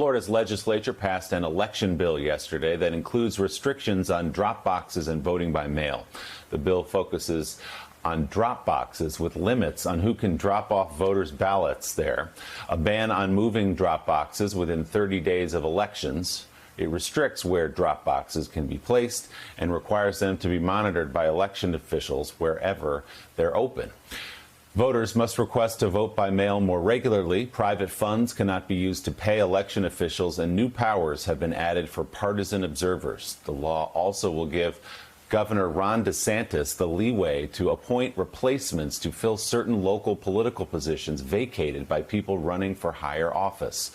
Florida's legislature passed an election bill yesterday that includes restrictions on drop boxes and voting by mail. The bill focuses on drop boxes with limits on who can drop off voters' ballots there, a ban on moving drop boxes within 30 days of elections. It restricts where drop boxes can be placed and requires them to be monitored by election officials wherever they're open. Voters must request to vote by mail more regularly. Private funds cannot be used to pay election officials, and new powers have been added for partisan observers. The law also will give Governor Ron DeSantis the leeway to appoint replacements to fill certain local political positions vacated by people running for higher office.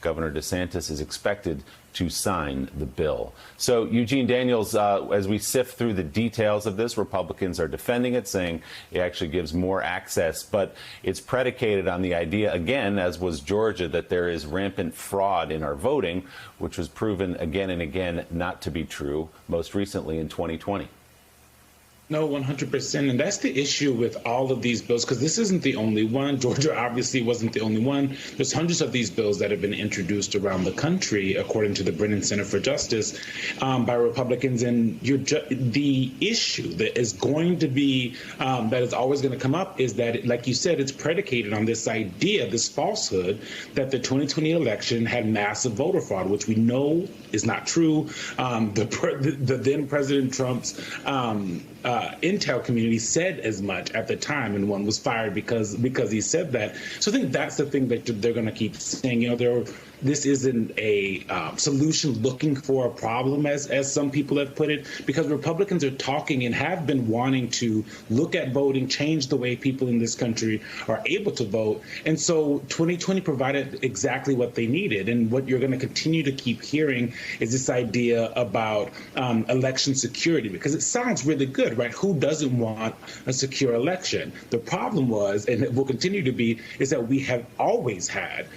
Governor DeSantis is expected to sign the bill. So, Eugene Daniels, as we sift through the details of this, Republicans are defending it, saying it actually gives more access, but it's predicated on the idea, again, as was Georgia, that there is rampant fraud in our voting, which was proven again and again not to be true, most recently in 2020. No, 100%. And that's the issue with all of these bills, because this isn't the only one. Georgia obviously wasn't the only one. There's hundreds of these bills that have been introduced around the country, according to the Brennan Center for Justice, by Republicans. And the issue that is going to be, that is always going to come up is that, like you said, it's predicated on this idea, this falsehood, that the 2020 election had massive voter fraud, which we know is not true. The then President Trump's intel community said as much at the time, and one was fired because he said that. So I think that's the thing that they're going to keep saying. You know, this isn't a solution looking for a problem, as some people have put it, because Republicans are talking and have been wanting to look at voting, change the way people in this country are able to vote. And so 2020 provided exactly what they needed. And what you're going to continue to keep hearing is this idea about election security, because it sounds really good, right? Who doesn't want a secure election? The problem was, and it will continue to be, is that we have always had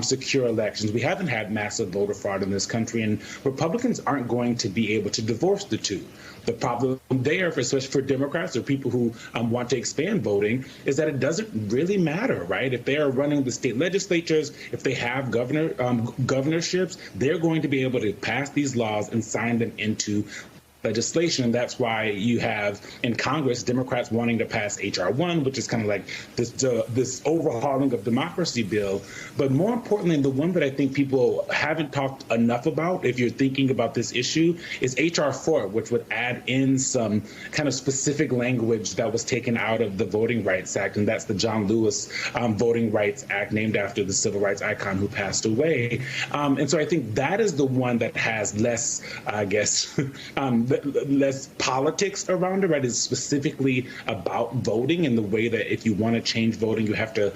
secure elections. We haven't had massive voter fraud in this country, and Republicans aren't going to be able to divorce the two. The problem there, especially for Democrats or people who want to expand voting, is that it doesn't really matter, right? If they are running the state legislatures, if they have governorships, they're going to be able to pass these laws and sign them into legislation. And that's why you have in Congress Democrats wanting to pass H.R. 1, which is kind of like this overhauling of democracy bill. But more importantly, the one that I think people haven't talked enough about, if you're thinking about this issue, is H.R. 4, which would add in some kind of specific language that was taken out of the Voting Rights Act. And that's the John Lewis Voting Rights Act, named after the civil rights icon who passed away. And so I think that is the one that has less, I guess, less politics around it, right? It's specifically about voting and the way that if you want to change voting, you have to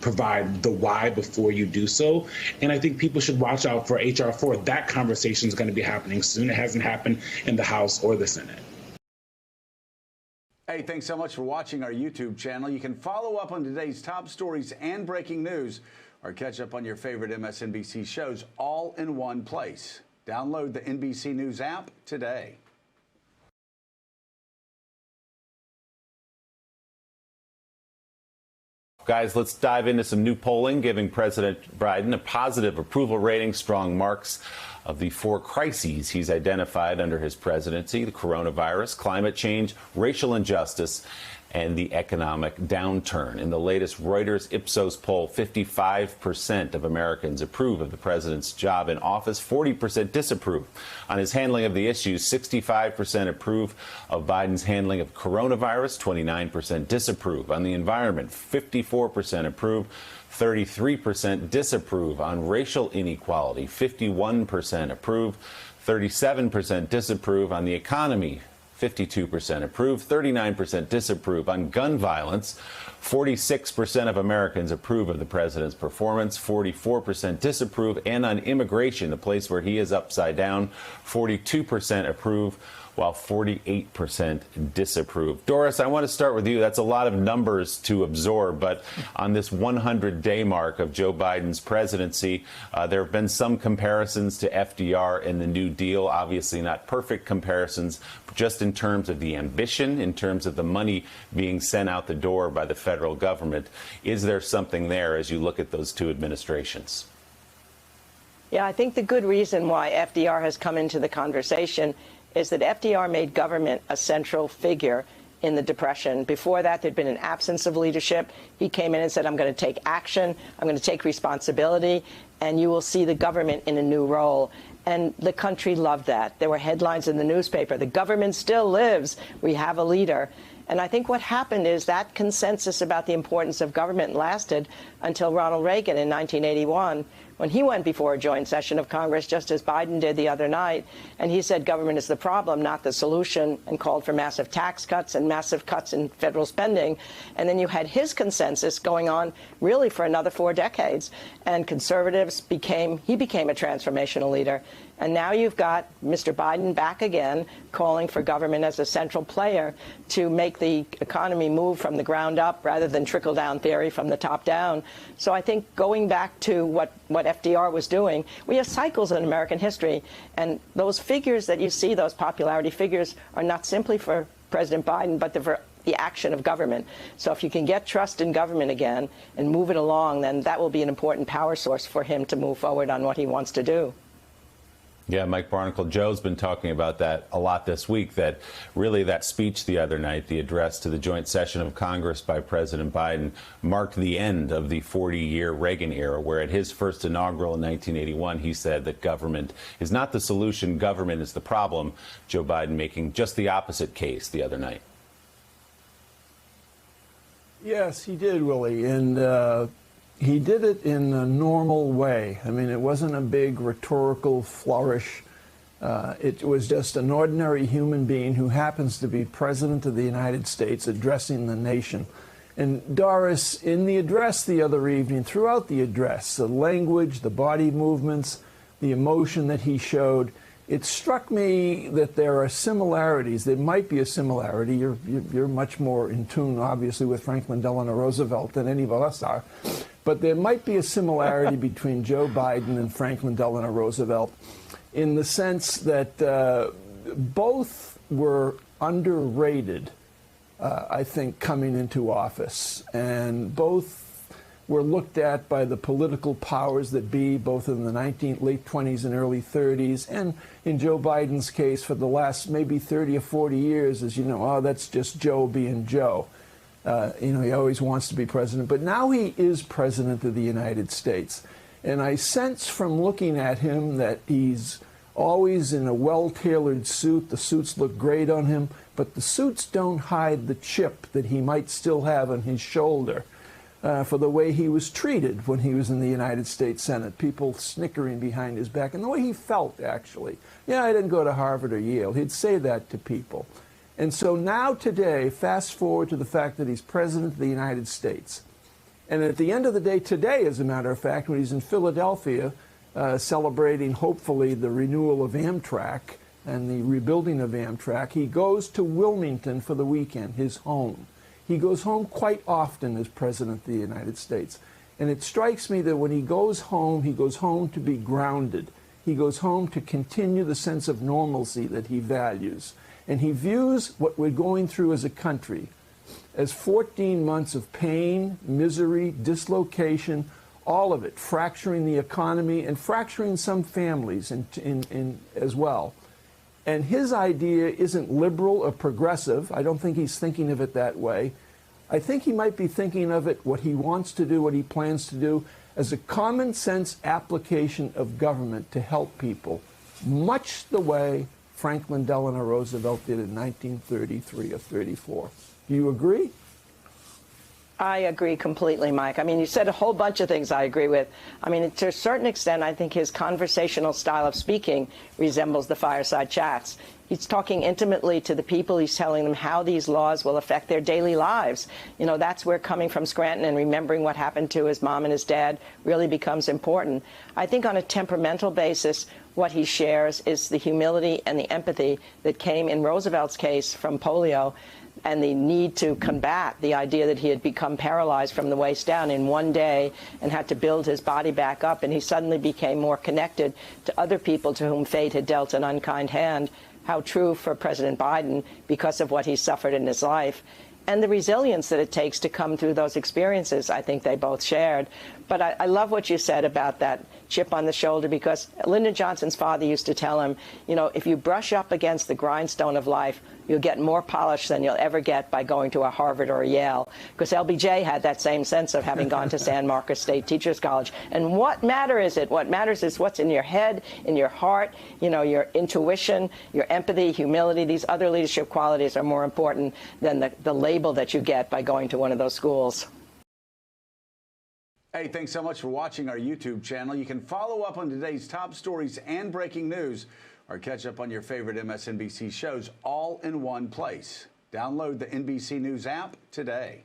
provide the why before you do so. And I think people should watch out for H.R. 4. That conversation is going to be happening soon. It hasn't happened in the House or the Senate. Hey, thanks so much for watching our YouTube channel. You can follow up on today's top stories and breaking news, or catch up on your favorite MSNBC shows all in one place. Download the NBC News app today. Guys, let's dive into some new polling giving President Biden a positive approval rating, strong marks of the 4 crises he's identified under his presidency: the coronavirus, climate change, racial injustice, and the economic downturn. In the latest Reuters Ipsos poll, 55% of Americans approve of the president's job in office, 40% disapprove. On his handling of the issues, 65% approve of Biden's handling of coronavirus, 29% disapprove. On the environment, 54% approve, 33% disapprove. On racial inequality, 51% approve, 37% disapprove. On the economy, 52% approve, 39% disapprove. On gun violence, 46% of Americans approve of the president's performance, 44% disapprove. And on immigration, a place where he is upside down, 42% approve, while 48% disapprove. Doris, I want to start with you. That's a lot of numbers to absorb, but on this 100-day mark of Joe Biden's presidency, there have been some comparisons to FDR and the New Deal. Obviously not perfect comparisons, but just in terms of the ambition, in terms of the money being sent out the door by the federal government. Is there something there as you look at those two administrations? Yeah, I think the good reason why FDR has come into the conversation is that FDR made government a central figure in the Depression. Before that, there'd been an absence of leadership. He came in and said, I'm going to take action, I'm going to take responsibility, and you will see the government in a new role. And the country loved that. There were headlines in the newspaper, the government still lives, we have a leader. And I think what happened is that consensus about the importance of government lasted until Ronald Reagan in 1981, when he went before a joint session of Congress, just as Biden did the other night, and he said government is the problem, not the solution, and called for massive tax cuts and massive cuts in federal spending. And then you had his consensus going on really for another 4 decades. And conservatives became a transformational leader. And now you've got Mr. Biden back again, calling for government as a central player to make the economy move from the ground up rather than trickle-down theory from the top down. So I think going back to what FDR was doing, we have cycles in American history, and those figures that you see, those popularity figures, are not simply for President Biden, but for the action of government. So if you can get trust in government again and move it along, then that will be an important power source for him to move forward on what he wants to do. Yeah, Mike Barnicle, Joe's been talking about that a lot this week, that really that speech the other night, the address to the joint session of Congress by President Biden, marked the end of the 40-year Reagan era, where at his first inaugural in 1981, he said that government is not the solution, government is the problem. Joe Biden making just the opposite case the other night. Yes, he did, Willie, and he did it in a normal way. I mean, it wasn't a big rhetorical flourish. It was just an ordinary human being who happens to be President of the United States addressing the nation. And Doris, in the address the other evening, throughout the address, the language, the body movements, the emotion that he showed, it struck me that there are similarities. There might be a similarity. You're much more in tune, obviously, with Franklin Delano Roosevelt than any of us are. But there might be a similarity between Joe Biden and Franklin Delano Roosevelt in the sense that both were underrated, I think, coming into office. And both were looked at by the political powers that be, both in the late 20s and early 30s, and in Joe Biden's case for the last maybe 30 or 40 years, as you know, oh, that's just Joe being Joe. He always wants to be president, but now he is president of the United States. And I sense from looking at him that he's always in a well-tailored suit. The suits look great on him, but the suits don't hide the chip that he might still have on his shoulder for the way he was treated when he was in the United States Senate, people snickering behind his back, and the way he felt, actually. Yeah, I didn't go to Harvard or Yale. He'd say that to people. And so now today, fast forward to the fact that he's president of the United States. And at the end of the day today, as a matter of fact, when he's in Philadelphia celebrating, hopefully, the renewal of Amtrak and the rebuilding of Amtrak, he goes to Wilmington for the weekend, his home. He goes home quite often as president of the United States. And it strikes me that when he goes home to be grounded. He goes home to continue the sense of normalcy that he values. And he views what we're going through as a country as 14 months of pain, misery, dislocation, all of it, fracturing the economy and fracturing some families as well. And his idea isn't liberal or progressive. I don't think he's thinking of it that way. I think he might be thinking of it, what he wants to do, what he plans to do, as a common sense application of government to help people, much the way Franklin Delano Roosevelt did in 1933 or 34. Do you agree? I agree completely, Mike. I mean, you said a whole bunch of things I agree with. I mean, to a certain extent, I think his conversational style of speaking resembles the fireside chats. He's talking intimately to the people. He's telling them how these laws will affect their daily lives. You know, that's where coming from Scranton and remembering what happened to his mom and his dad really becomes important. I think on a temperamental basis, what he shares is the humility and the empathy that came in Roosevelt's case from polio, and the need to combat the idea that he had become paralyzed from the waist down in one day and had to build his body back up. And he suddenly became more connected to other people to whom fate had dealt an unkind hand. How true for President Biden because of what he suffered in his life. And the resilience that it takes to come through those experiences, I think they both shared. But I love what you said about that chip on the shoulder, because Lyndon Johnson's father used to tell him, you know, if you brush up against the grindstone of life, you'll get more polish than you'll ever get by going to a Harvard or a Yale. Because LBJ had that same sense of having gone to San Marcos State Teachers College. And what matter is it? What matters is what's in your head, in your heart, you know, your intuition, your empathy, humility. These other leadership qualities are more important than the label that you get by going to one of those schools. Hey, thanks so much for watching our YouTube channel. You can follow up on today's top stories and breaking news, or catch up on your favorite MSNBC shows all in one place. Download the NBC News app today.